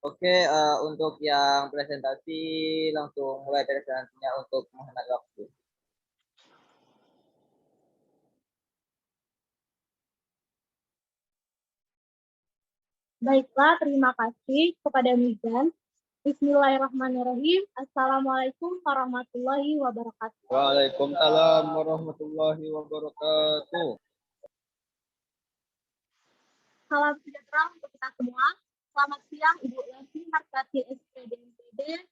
Oke, untuk yang presentasi langsung mulai dari selanjutnya untuk menghemat waktu. Baiklah, terima kasih kepada Mizan. Bismillahirrahmanirrahim. Assalamualaikum warahmatullahi wabarakatuh. Waalaikumsalam warahmatullahi wabarakatuh. Salam sejahtera untuk kita semua. Selamat siang Ibu Yanti Harkati SPDMPD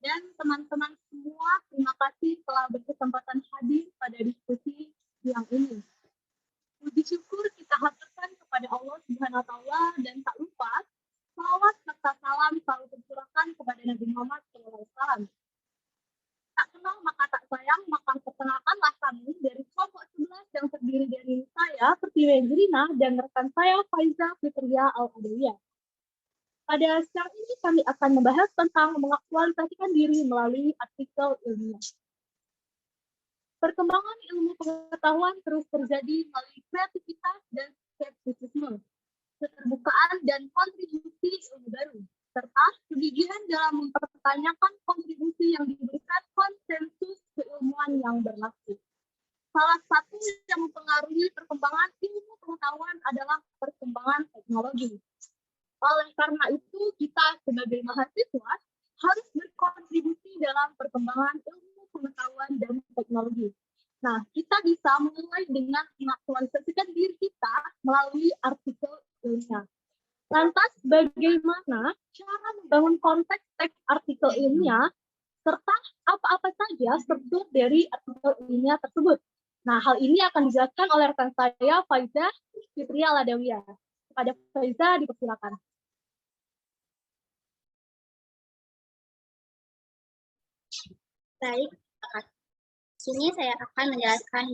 dan teman-teman semua. Terima kasih telah berkesempatan hadir pada diskusi siang ini. Puji syukur kita haturkan kepada Allah Subhanahu wa taala dan tak lupa salawat serta salam selalu tercurahkan kepada Nabi Muhammad SAW. Tak kenal maka tak sayang, maka perkenalkanlah kami dari kelompok 11 yang terdiri dari saya, Pertiwi Gerina, dan rekan saya, Faiza Fitria Al-Adawiyah. Pada siang ini kami akan membahas tentang mengaktualisasikan diri melalui artikel ilmiah. Perkembangan ilmu pengetahuan terus terjadi melalui kreativitas dan skeptisisme, keterbukaan dan kontribusi ilmu baru, serta kegigihan dalam mempertanyakan kontribusi yang diberikan konsensus keilmuan yang berlaku. Salah satu yang mempengaruhi perkembangan ilmu pengetahuan adalah perkembangan teknologi. Oleh karena itu, kita sebagai mahasiswa harus berkontribusi dalam perkembangan ilmu pengetahuan dan teknologi. Nah, kita bisa mulai dengan mengaktualisasikan diri kita melalui artikel ilmiah. Lantas, bagaimana cara membangun konteks teks artikel ilmiah, serta apa-apa saja struktur dari artikel ilmiah tersebut? Nah, hal ini akan dijelaskan oleh rekan saya, Faiza Fitria Al-Adawiyah. Kepada Faiza, dipersilakan. Baik, di sini saya akan menjelaskan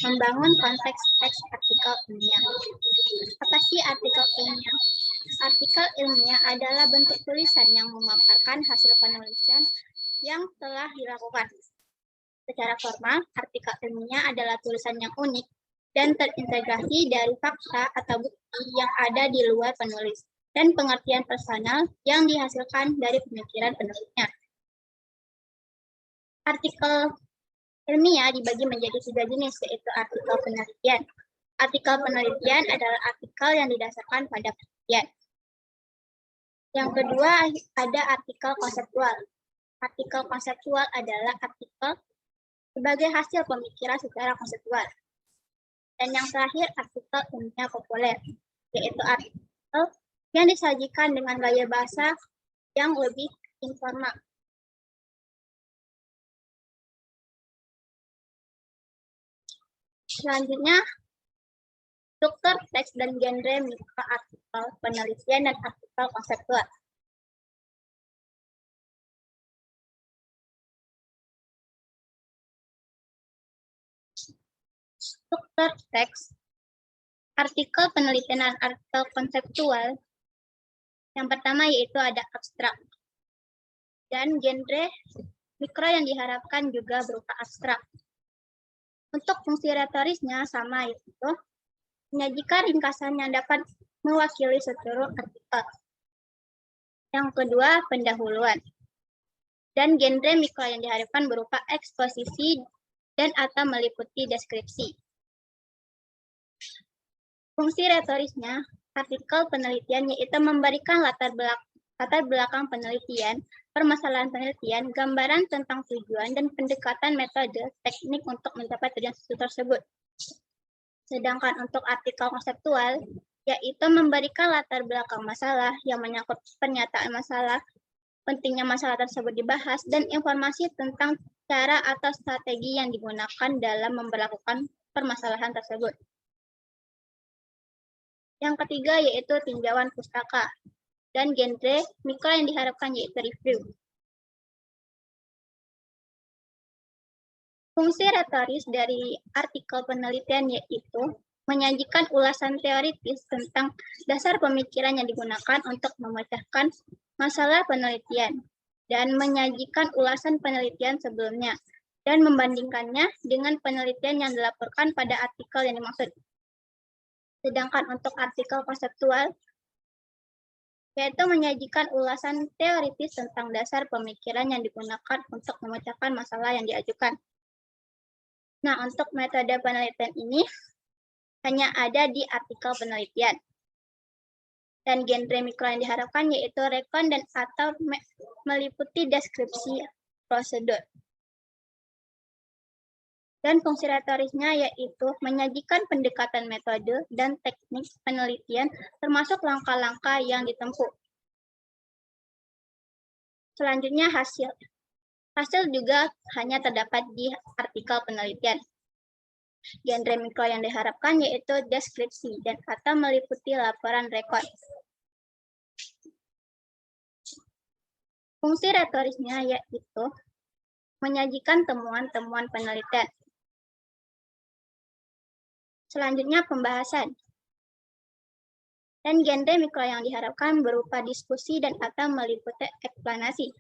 membangun konteks teks artikel ilmiah. Apa sih artikel ilmiah? Artikel ilmiah adalah bentuk tulisan yang memaparkan hasil penelitian yang telah dilakukan. Secara formal, artikel ilmiah adalah tulisan yang unik dan terintegrasi dari fakta atau bukti yang ada di luar penulis dan pengertian personal yang dihasilkan dari pemikiran penulisnya. Artikel ilmiah dibagi menjadi 3 jenis, yaitu artikel penelitian. Artikel penelitian adalah artikel yang didasarkan pada penelitian. Yang kedua, ada artikel konseptual. Artikel konseptual adalah artikel sebagai hasil pemikiran secara konseptual. Dan yang terakhir, artikel ilmiah populer, yaitu artikel yang disajikan dengan gaya bahasa yang lebih informal. Selanjutnya, struktur teks dan genre mikroartikel penelitian dan artikel konseptual. Struktur teks, artikel penelitian dan artikel konseptual. Yang pertama yaitu ada abstrak. Dan genre mikro yang diharapkan juga berupa abstrak. Untuk fungsi retorisnya sama, yaitu menyajikan ringkasan yang dapat mewakili seluruh artikel. Yang kedua, pendahuluan. Dan genre mikro yang diharapkan berupa eksposisi dan atau meliputi deskripsi. Fungsi retorisnya, artikel penelitian yaitu memberikan latar belakang penelitian, permasalahan penelitian, gambaran tentang tujuan dan pendekatan metode teknik untuk mencapai tujuan tersebut. Sedangkan untuk artikel konseptual, yaitu memberikan latar belakang masalah yang menyangkut pernyataan masalah, pentingnya masalah tersebut dibahas, dan informasi tentang cara atau strategi yang digunakan dalam memperlakukan permasalahan tersebut. Yang ketiga yaitu tinjauan pustaka, dan genre mikro yang diharapkan yaitu review. Fungsi retoris dari artikel penelitian yaitu menyajikan ulasan teoritis tentang dasar pemikiran yang digunakan untuk memecahkan masalah penelitian, dan menyajikan ulasan penelitian sebelumnya, dan membandingkannya dengan penelitian yang dilaporkan pada artikel yang dimaksud. Sedangkan untuk artikel konseptual, yaitu menyajikan ulasan teoritis tentang dasar pemikiran yang digunakan untuk memecahkan masalah yang diajukan. Nah, untuk metode penelitian ini hanya ada di artikel penelitian. Dan genre mikro yang diharapkan yaitu rekon dan atau meliputi deskripsi prosedur. Dan fungsi retorisnya yaitu menyajikan pendekatan metode dan teknik penelitian termasuk langkah-langkah yang ditempuh. Selanjutnya hasil. Hasil juga hanya terdapat di artikel penelitian. Genre mikro yang diharapkan yaitu deskripsi dan atau meliputi laporan rekod. Fungsi retorisnya yaitu menyajikan temuan-temuan penelitian. Selanjutnya pembahasan. Dan genre mikro yang diharapkan berupa diskusi dan atau meliputi eksplanasi.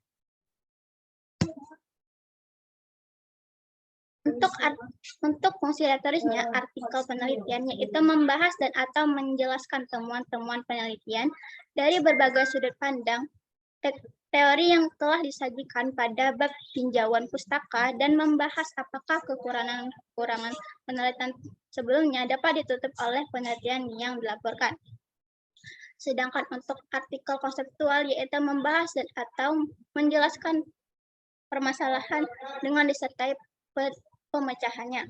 Untuk fungsi retorisnya, artikel penelitiannya itu membahas dan atau menjelaskan temuan-temuan penelitian dari berbagai sudut pandang, teori yang telah disajikan pada bab tinjauan pustaka dan membahas apakah kekurangan penelitian sebelumnya dapat ditutup oleh penelitian yang dilaporkan. Sedangkan untuk artikel konseptual yaitu membahas dan atau menjelaskan permasalahan dengan disertai pemecahannya.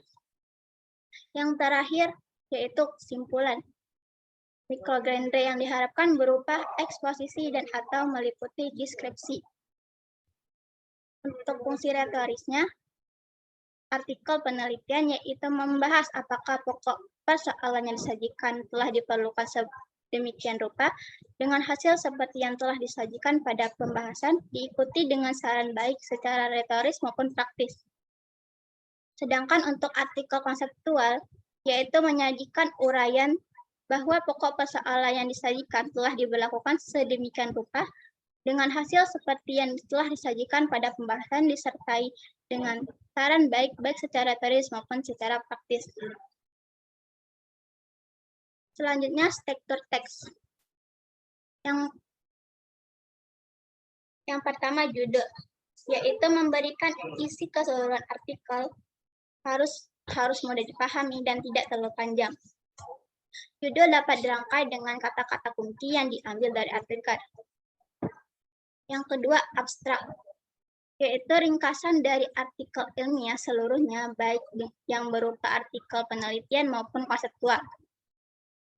Yang terakhir yaitu kesimpulan. Mikrogenre yang diharapkan berupa eksposisi dan atau meliputi deskripsi. Untuk fungsi retorisnya, artikel penelitian yaitu membahas apakah pokok persoalan yang disajikan telah diperlukan sedemikian rupa dengan hasil seperti yang telah disajikan pada pembahasan diikuti dengan saran baik secara retoris maupun praktis. Sedangkan untuk artikel konseptual yaitu menyajikan uraian bahwa pokok persoalan yang disajikan telah diberlakukan sedemikian rupa dengan hasil seperti yang telah disajikan pada pembahasan disertai dengan saran baik secara teoris maupun secara praktis. Selanjutnya struktur teks. Yang pertama judul, yaitu memberikan isi keseluruhan artikel harus mudah dipahami dan tidak terlalu panjang. Judul dapat dirangkai dengan kata-kata kunci yang diambil dari artikel. Yang kedua, abstrak, yaitu ringkasan dari artikel ilmiah seluruhnya, baik yang berupa artikel penelitian maupun konseptual.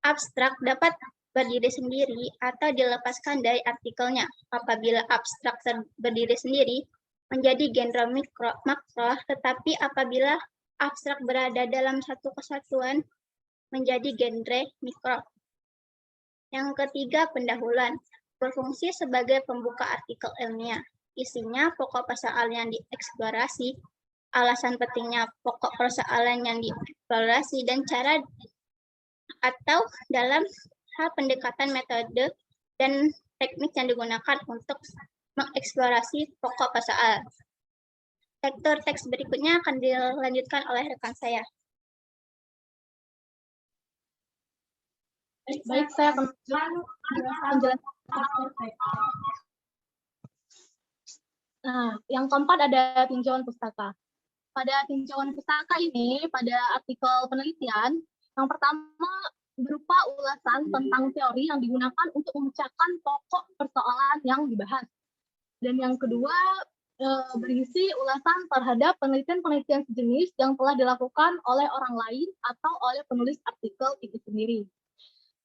Abstrak dapat berdiri sendiri atau dilepaskan dari artikelnya. Apabila abstrak berdiri sendiri, menjadi genre makro, tetapi apabila abstrak berada dalam satu kesatuan, menjadi genre mikro. Yang ketiga, pendahuluan, berfungsi sebagai pembuka artikel ilmiah. Isinya pokok persoalan yang dieksplorasi, alasan pentingnya pokok persoalan yang dieksplorasi, dan cara atau dalam hal pendekatan metode dan teknik yang digunakan untuk mengeksplorasi pokok persoalan. Struktur teks berikutnya akan dilanjutkan oleh rekan saya. Baik, saya akan menjelaskan. Nah, yang keempat ada tinjauan pustaka. Pada tinjauan pustaka ini, pada artikel penelitian, yang pertama berupa ulasan tentang teori yang digunakan untuk memecahkan pokok persoalan yang dibahas. Dan yang kedua, berisi ulasan terhadap penelitian-penelitian sejenis yang telah dilakukan oleh orang lain atau oleh penulis artikel itu sendiri.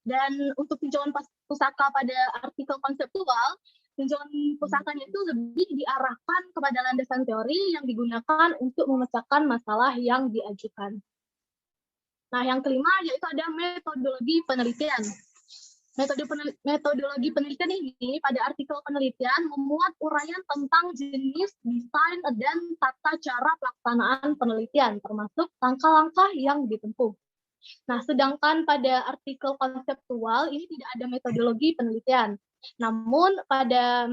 Dan untuk tinjauan pustaka pada artikel konseptual, tinjauan pustakanya itu lebih diarahkan kepada landasan teori yang digunakan untuk memecahkan masalah yang diajukan. Nah, yang kelima yaitu ada metodologi penelitian. Metodologi penelitian ini pada artikel penelitian memuat uraian tentang jenis, desain, dan tata cara pelaksanaan penelitian, termasuk langkah-langkah yang ditempuh. Nah, sedangkan pada artikel konseptual ini tidak ada metodologi penelitian. Namun pada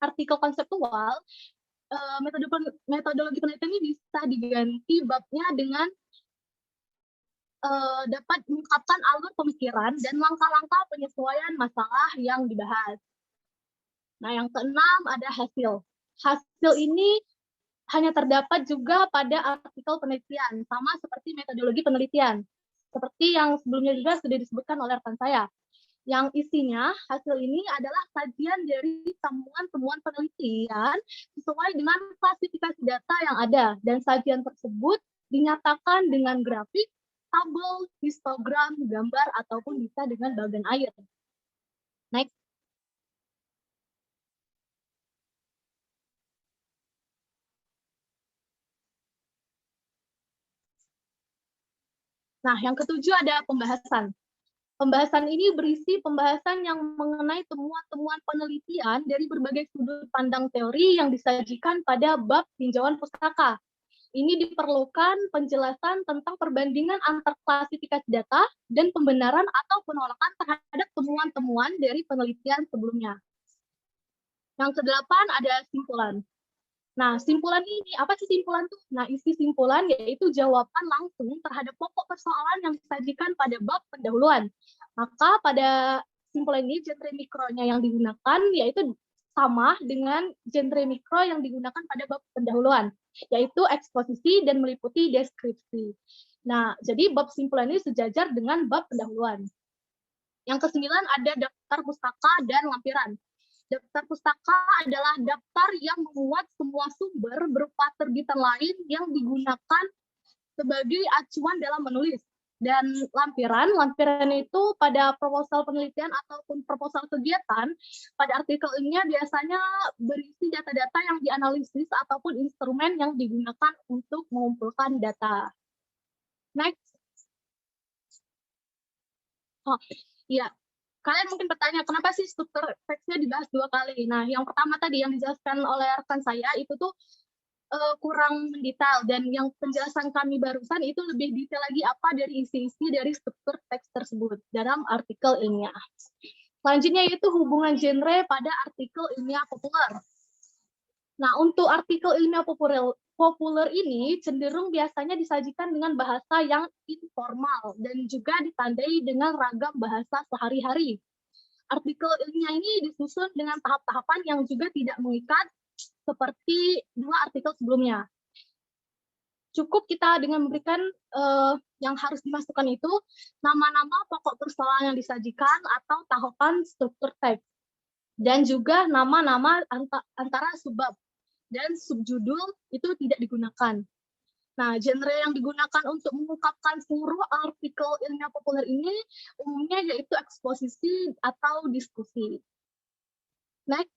artikel konseptual, metodologi penelitian ini bisa diganti babnya dengan dapat mengungkapkan alur pemikiran dan langkah-langkah penyesuaian masalah yang dibahas. Nah, yang keenam ada hasil. Hasil ini hanya terdapat juga pada artikel penelitian, sama seperti metodologi penelitian. Seperti yang sebelumnya juga sudah disebutkan oleh rekan saya. Yang isinya, hasil ini adalah kajian dari temuan-temuan penelitian sesuai dengan klasifikasi data yang ada. Dan sajian tersebut dinyatakan dengan grafik, tabel, histogram, gambar, ataupun bisa dengan bagan air. Next. Nah, yang ketujuh ada pembahasan. Pembahasan ini berisi pembahasan yang mengenai temuan-temuan penelitian dari berbagai sudut pandang teori yang disajikan pada bab tinjauan pustaka. Ini diperlukan penjelasan tentang perbandingan antar klasifikasi data dan pembenaran atau penolakan terhadap temuan-temuan dari penelitian sebelumnya. Yang kedelapan ada simpulan. Nah, simpulan ini, apa sih simpulan tuh? Nah, isi simpulan yaitu jawaban langsung terhadap pokok persoalan yang disajikan pada bab pendahuluan. Maka pada simpulan ini, genre mikronya yang digunakan yaitu sama dengan genre mikro yang digunakan pada bab pendahuluan, yaitu eksposisi dan meliputi deskripsi. Nah, jadi bab simpulan ini sejajar dengan bab pendahuluan. Yang kesembilan ada daftar pustaka dan lampiran. Daftar pustaka adalah daftar yang memuat semua sumber berupa terbitan lain yang digunakan sebagai acuan dalam menulis. Dan lampiran itu pada proposal penelitian ataupun proposal kegiatan, pada artikel ini biasanya berisi data-data yang dianalisis ataupun instrumen yang digunakan untuk mengumpulkan data. Next. Oh, iya. Kalian mungkin bertanya, kenapa sih struktur teksnya dibahas 2 kali? Nah, yang pertama tadi yang dijelaskan oleh rekan saya itu tuh kurang mendetail, dan yang penjelasan kami barusan itu lebih detail lagi apa dari isi-isi dari struktur teks tersebut dalam artikel ilmiah. Selanjutnya yaitu hubungan genre pada artikel ilmiah populer. Nah, untuk artikel ilmiah populer ini cenderung biasanya disajikan dengan bahasa yang informal dan juga ditandai dengan ragam bahasa sehari-hari. Artikel ilmiah ini disusun dengan tahap-tahapan yang juga tidak mengikat seperti 2 artikel sebelumnya. Cukup kita dengan memberikan yang harus dimasukkan itu nama-nama pokok persoalan yang disajikan atau tahapan struktur teks, dan juga nama-nama antara subbab dan subjudul itu tidak digunakan. Nah, genre yang digunakan untuk mengungkapkan seluruh artikel ilmiah populer ini umumnya yaitu eksposisi atau diskusi. Next.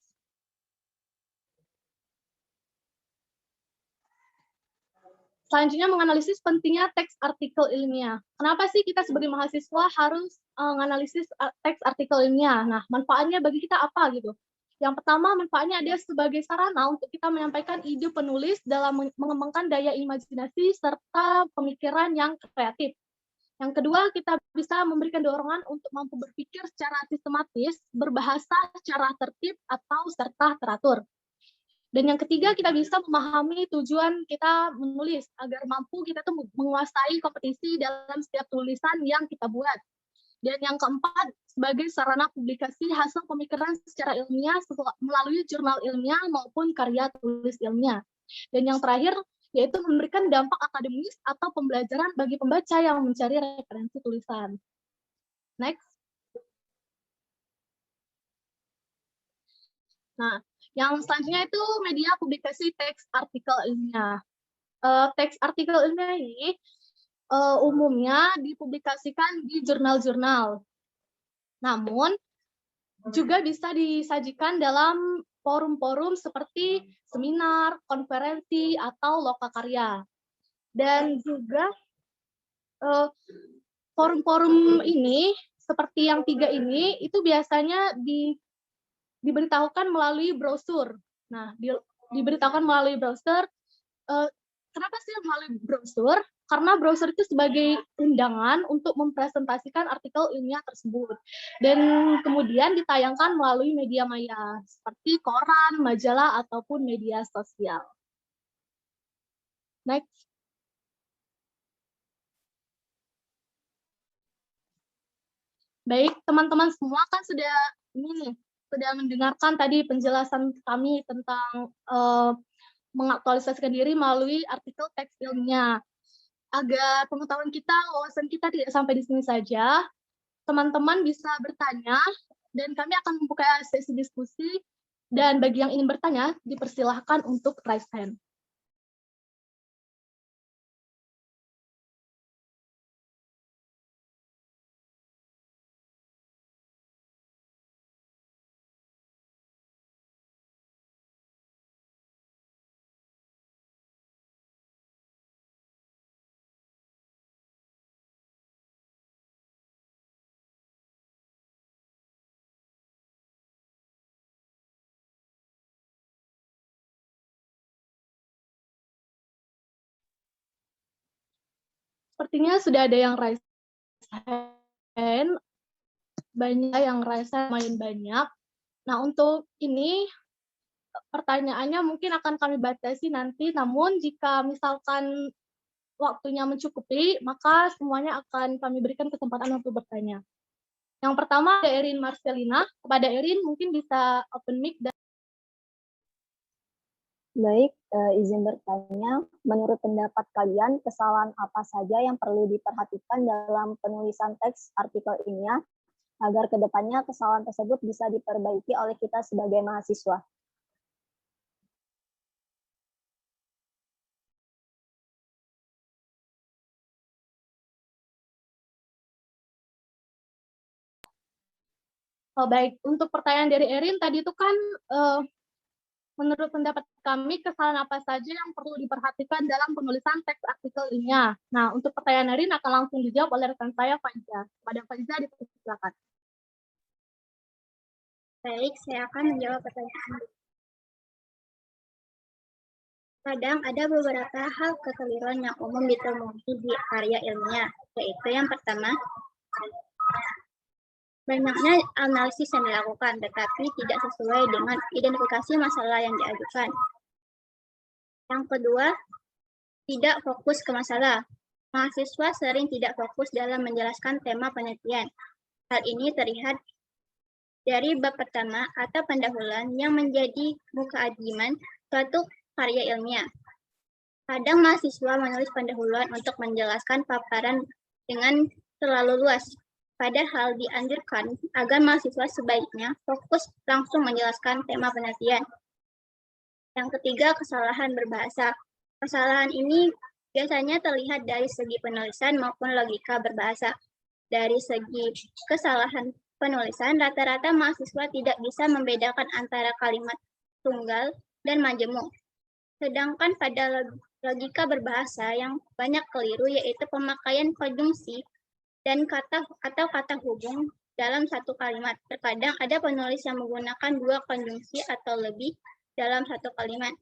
Selanjutnya menganalisis pentingnya teks artikel ilmiah. Kenapa sih kita sebagai mahasiswa harus menganalisis teks artikel ilmiah? Nah, manfaatnya bagi kita apa gitu? Yang pertama, manfaatnya ada sebagai sarana untuk kita menyampaikan ide penulis dalam mengembangkan daya imajinasi serta pemikiran yang kreatif. Yang kedua, kita bisa memberikan dorongan untuk mampu berpikir secara sistematis, berbahasa secara tertib atau serta teratur. Dan yang ketiga, kita bisa memahami tujuan kita menulis agar mampu kita tuh menguasai kompetisi dalam setiap tulisan yang kita buat. Dan yang keempat, sebagai sarana publikasi hasil pemikiran secara ilmiah melalui jurnal ilmiah maupun karya tulis ilmiah. Dan yang terakhir, yaitu memberikan dampak akademis atau pembelajaran bagi pembaca yang mencari referensi tulisan. Next. Nah, yang selanjutnya itu media publikasi teks artikel ilmiah. Teks artikel ilmiah ini umumnya dipublikasikan di jurnal-jurnal. Namun, juga bisa disajikan dalam forum-forum seperti seminar, konferensi, atau lokakarya. Dan juga forum-forum ini, seperti yang 3 ini, itu biasanya diberitahukan melalui brosur. Nah, diberitahukan melalui brosur. Kenapa sih melalui brosur? Karena brosur itu sebagai undangan untuk mempresentasikan artikel ilmiah tersebut. Dan kemudian ditayangkan melalui media maya, seperti koran, majalah, ataupun media sosial. Next. Baik, teman-teman semua kan sudah sudah mendengarkan tadi penjelasan kami tentang mengaktualisasikan diri melalui artikel teks ilmiah. Agar pengetahuan kita, wawasan kita tidak sampai di sini saja, teman-teman bisa bertanya dan kami akan membuka sesi diskusi, dan bagi yang ingin bertanya dipersilahkan untuk raise hand. Sepertinya sudah ada yang raise hand, banyak yang raise hand, lumayan banyak. Nah, untuk ini pertanyaannya mungkin akan kami batasi nanti, namun jika misalkan waktunya mencukupi, maka semuanya akan kami berikan kesempatan untuk bertanya. Yang pertama ada Erin Marcelina. Kepada Erin mungkin bisa open mic. Baik, izin bertanya, menurut pendapat kalian, kesalahan apa saja yang perlu diperhatikan dalam penulisan teks artikel ilmiah agar kedepannya kesalahan tersebut bisa diperbaiki oleh kita sebagai mahasiswa? Oh, baik, untuk pertanyaan dari Erin tadi itu kan menurut pendapat kami, kesalahan apa saja yang perlu diperhatikan dalam penulisan teks artikel ilmiah. Nah, untuk pertanyaan Erin akan langsung dijawab oleh rekan saya, Faiza. Pada Faiza, dipersilakan. Baik, saya akan menjawab pertanyaan. Kadang ada beberapa hal kekeliruan yang umum ditemui di karya ilmiah, yaitu yang pertama, banyaknya analisis yang dilakukan, tetapi tidak sesuai dengan identifikasi masalah yang diajukan. Yang kedua, tidak fokus ke masalah. Mahasiswa sering tidak fokus dalam menjelaskan tema penelitian. Hal ini terlihat dari bab pertama atau pendahuluan yang menjadi mukadimah suatu karya ilmiah. Kadang mahasiswa menulis pendahuluan untuk menjelaskan paparan dengan terlalu luas. Padahal dianjurkan agar mahasiswa sebaiknya fokus langsung menjelaskan tema penelitian. Yang ketiga, kesalahan berbahasa. Kesalahan ini biasanya terlihat dari segi penulisan maupun logika berbahasa. Dari segi kesalahan penulisan, rata-rata mahasiswa tidak bisa membedakan antara kalimat tunggal dan majemuk. Sedangkan pada logika berbahasa yang banyak keliru yaitu pemakaian konjungsi dan kata hubung dalam satu kalimat. Terkadang ada penulis yang menggunakan dua konjungsi atau lebih dalam satu kalimat.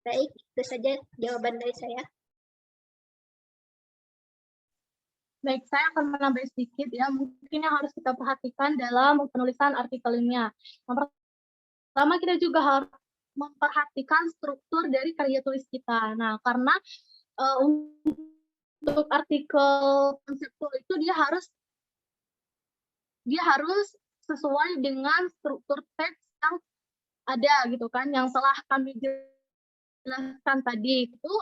Baik, itu saja jawaban dari saya. Baik, saya akan menambah sedikit ya, mungkin yang harus kita perhatikan dalam penulisan artikel ilmiah. Yang pertama, kita juga harus memperhatikan struktur dari karya tulis kita. Nah, karena untuk artikel konseptual itu dia harus sesuai dengan struktur teks yang ada gitu kan, yang telah kami jelaskan tadi. Itu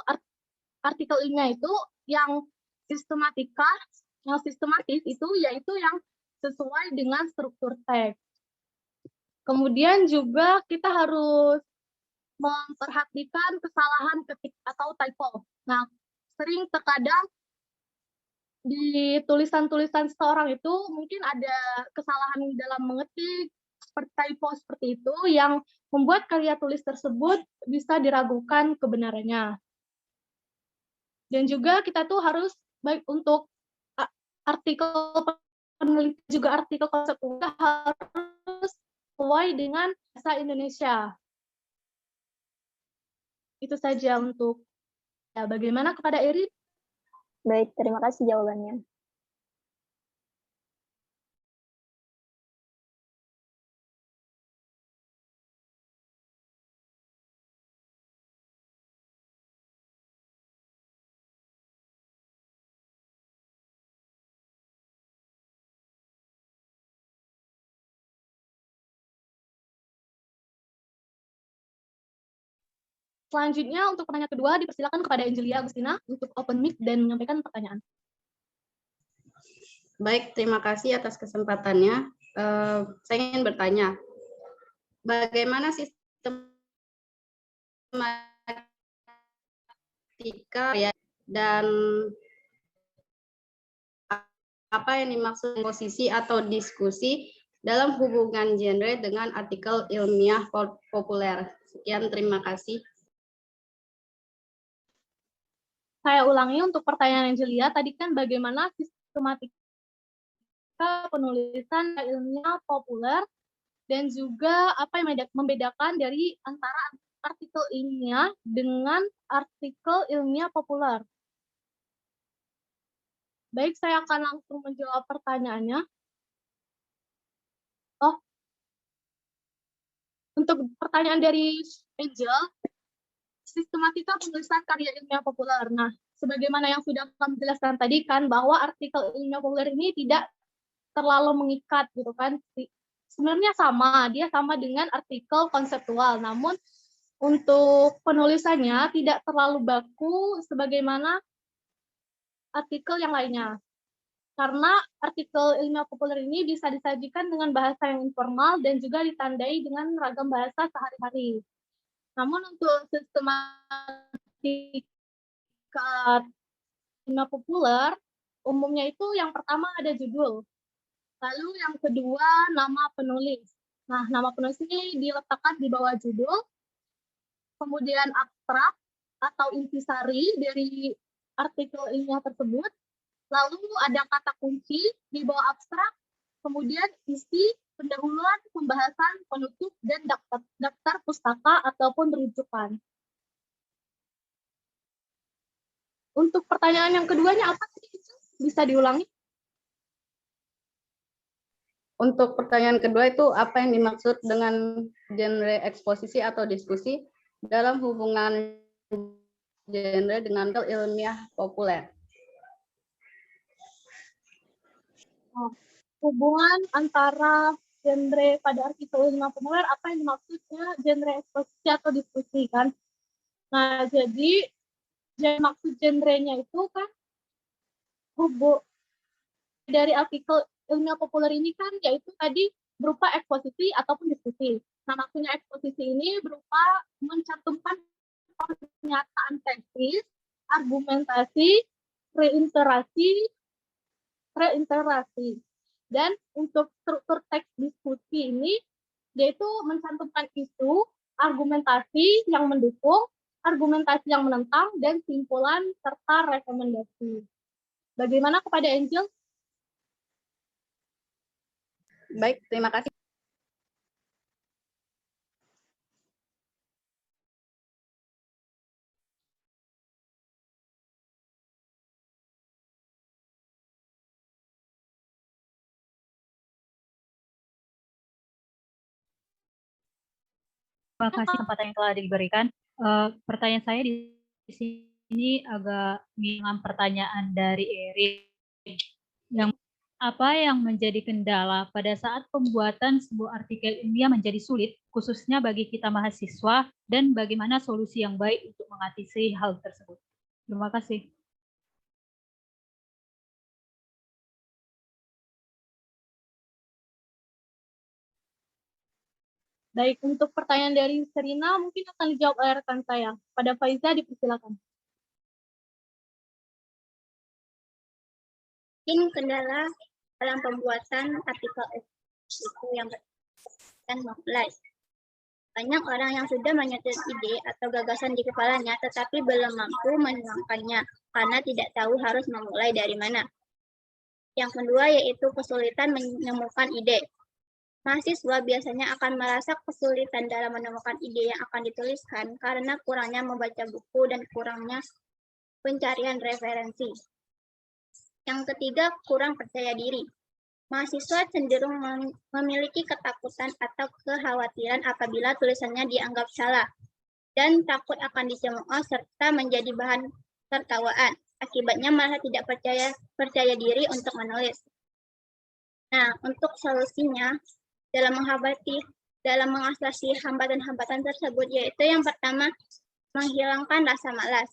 artikel ilmiah itu yang sistematis itu yaitu yang sesuai dengan struktur teks. Kemudian juga kita harus memperhatikan kesalahan ketik atau typo. Nah, sering terkadang di tulisan-tulisan seseorang itu mungkin ada kesalahan dalam mengetik, seperti typo seperti itu, yang membuat karya tulis tersebut bisa diragukan kebenarannya. Dan juga kita tuh harus, baik untuk artikel penelitian juga artikel konseptual, harus sesuai dengan bahasa Indonesia. Itu saja untuk bagaimana kepada Erin? Baik, terima kasih jawabannya. Selanjutnya untuk pertanyaan kedua dipersilakan kepada Angelia Agustina untuk open mic dan menyampaikan pertanyaan. Baik, terima kasih atas kesempatannya. Saya ingin bertanya, bagaimana sistematika ya, dan apa yang dimaksud posisi atau diskusi dalam hubungan genre dengan artikel ilmiah populer? Sekian, terima kasih. Saya ulangi untuk pertanyaan Angelia, tadi kan bagaimana sistematika penulisan ilmiah populer dan juga apa yang membedakan dari antara artikel ilmiah dengan artikel ilmiah populer. Baik, saya akan langsung menjawab pertanyaannya. Untuk pertanyaan dari Angel, sistematika penulisan karya ilmiah populer. Nah, sebagaimana yang sudah kami jelaskan tadi kan, bahwa artikel ilmiah populer ini tidak terlalu mengikat gitu kan. Sebenarnya dia sama dengan artikel konseptual, namun untuk penulisannya tidak terlalu baku sebagaimana artikel yang lainnya. Karena artikel ilmiah populer ini bisa disajikan dengan bahasa yang informal dan juga ditandai dengan ragam bahasa sehari-hari. Namun untuk sistematika ilmiah populer, umumnya itu yang pertama ada judul. Lalu yang kedua nama penulis. Nah, nama penulis ini diletakkan di bawah judul. Kemudian abstrak atau intisari dari artikel ilmiah tersebut. Lalu ada kata kunci di bawah abstrak, kemudian isi, pendahuluan, pembahasan, penutup, dan daftar pustaka ataupun rujukan. Untuk pertanyaan yang keduanya apa tadi? Bisa diulangi? Untuk pertanyaan kedua itu apa yang dimaksud dengan genre eksposisi atau diskusi dalam hubungan genre dengan ilmiah populer? Hubungan antara genre pada artikel ilmiah populer, apa yang dimaksudnya genre eksposisi atau diskusi kan? Nah, jadi maksud genrenya itu kan dari artikel ilmiah populer ini kan yaitu tadi berupa eksposisi ataupun diskusi. Nah, maksudnya eksposisi ini berupa mencantumkan pernyataan tesis, argumentasi, reiterasi. Dan untuk struktur teks diskusi ini, yaitu mencantumkan isu, argumentasi yang mendukung, argumentasi yang menentang, dan simpulan serta rekomendasi. Bagaimana kepada Angel? Baik, terima kasih. Terima kasih kesempatan yang telah diberikan. Pertanyaan saya di sini agak dengan pertanyaan dari Erin. Apa yang menjadi kendala pada saat pembuatan sebuah artikel ilmiah menjadi sulit, khususnya bagi kita mahasiswa, dan bagaimana solusi yang baik untuk mengatasi hal tersebut? Terima kasih. Baik, untuk pertanyaan dari Serina mungkin akan dijawab oleh rekan saya. Pada Faiza dipersilakan. Mungkin kendala dalam pembuatan artikel itu yang dan memulai. Banyak orang yang sudah menyetel ide atau gagasan di kepalanya, tetapi belum mampu menuangkannya karena tidak tahu harus memulai dari mana. Yang kedua yaitu kesulitan menemukan ide. Mahasiswa biasanya akan merasa kesulitan dalam menemukan ide yang akan dituliskan karena kurangnya membaca buku dan kurangnya pencarian referensi. Yang ketiga, kurang percaya diri. Mahasiswa cenderung memiliki ketakutan atau kekhawatiran apabila tulisannya dianggap salah dan takut akan dicemooh serta menjadi bahan tertawaan. Akibatnya malah tidak percaya diri untuk menulis. Nah, untuk solusinya dalam mengatasi hambatan-hambatan tersebut yaitu yang pertama, menghilangkan rasa malas.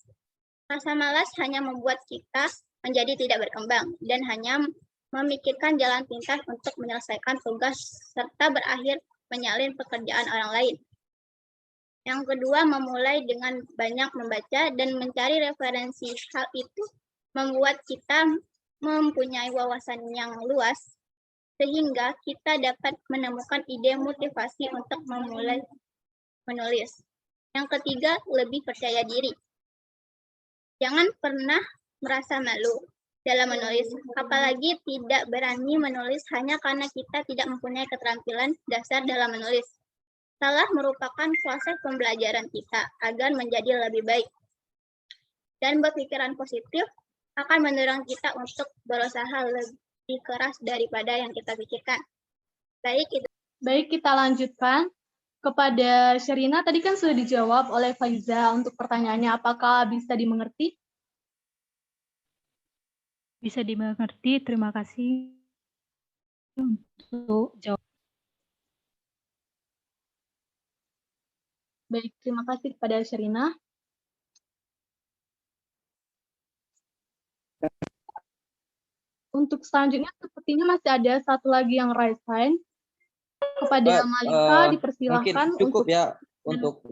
Rasa malas hanya membuat kita menjadi tidak berkembang dan hanya memikirkan jalan pintas untuk menyelesaikan tugas serta berakhir menyalin pekerjaan orang lain. Yang kedua, memulai dengan banyak membaca dan mencari referensi. Hal itu membuat kita mempunyai wawasan yang luas, sehingga kita dapat menemukan ide motivasi untuk memulai menulis. Yang ketiga, lebih percaya diri. Jangan pernah merasa malu dalam menulis, apalagi tidak berani menulis hanya karena kita tidak mempunyai keterampilan dasar dalam menulis. Salah merupakan proses pembelajaran kita agar menjadi lebih baik. Dan berpikiran positif akan mendorong kita untuk berusaha lebih keras daripada yang kita pikirkan. Baik, kita lanjutkan kepada Sherina. Tadi kan sudah dijawab oleh Faiza untuk pertanyaannya, apakah bisa dimengerti? Bisa dimengerti, terima kasih untuk jawab. Baik, terima kasih kepada Sherina. Untuk selanjutnya sepertinya masih ada satu lagi yang raise hand. Kepada Malika dipersilahkan. Mungkin cukup ya untuk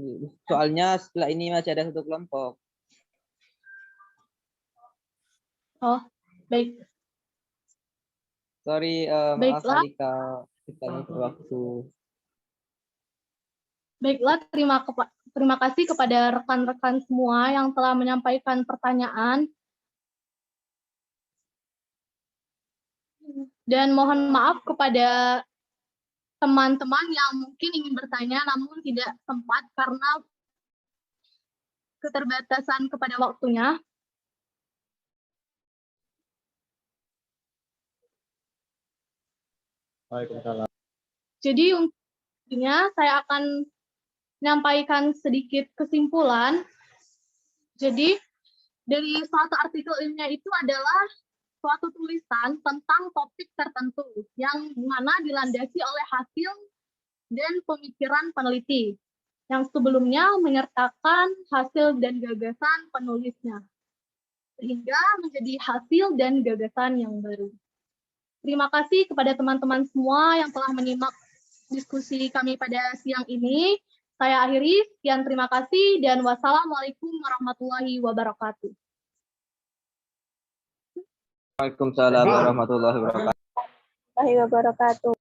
soalnya setelah ini masih ada satu kelompok. Oh, baik. Sorry, maaf Baiklah. Malika, kita waktu. Baiklah, terima kasih kepada rekan-rekan semua yang telah menyampaikan pertanyaan. Dan mohon maaf kepada teman-teman yang mungkin ingin bertanya namun tidak sempat karena keterbatasan kepada waktunya. Waalaikumsalam. Jadi intinya saya akan menyampaikan sedikit kesimpulan. Jadi dari suatu artikel ilmiah itu adalah suatu tulisan tentang topik tertentu yang mana dilandasi oleh hasil dan pemikiran peneliti yang sebelumnya menyertakan hasil dan gagasan penulisnya sehingga menjadi hasil dan gagasan yang baru. Terima kasih kepada teman-teman semua yang telah menyimak diskusi kami pada siang ini. Saya akhiri, sekian terima kasih, dan wassalamualaikum warahmatullahi wabarakatuh. Waalaikumsalam warahmatullahi wabarakatuh.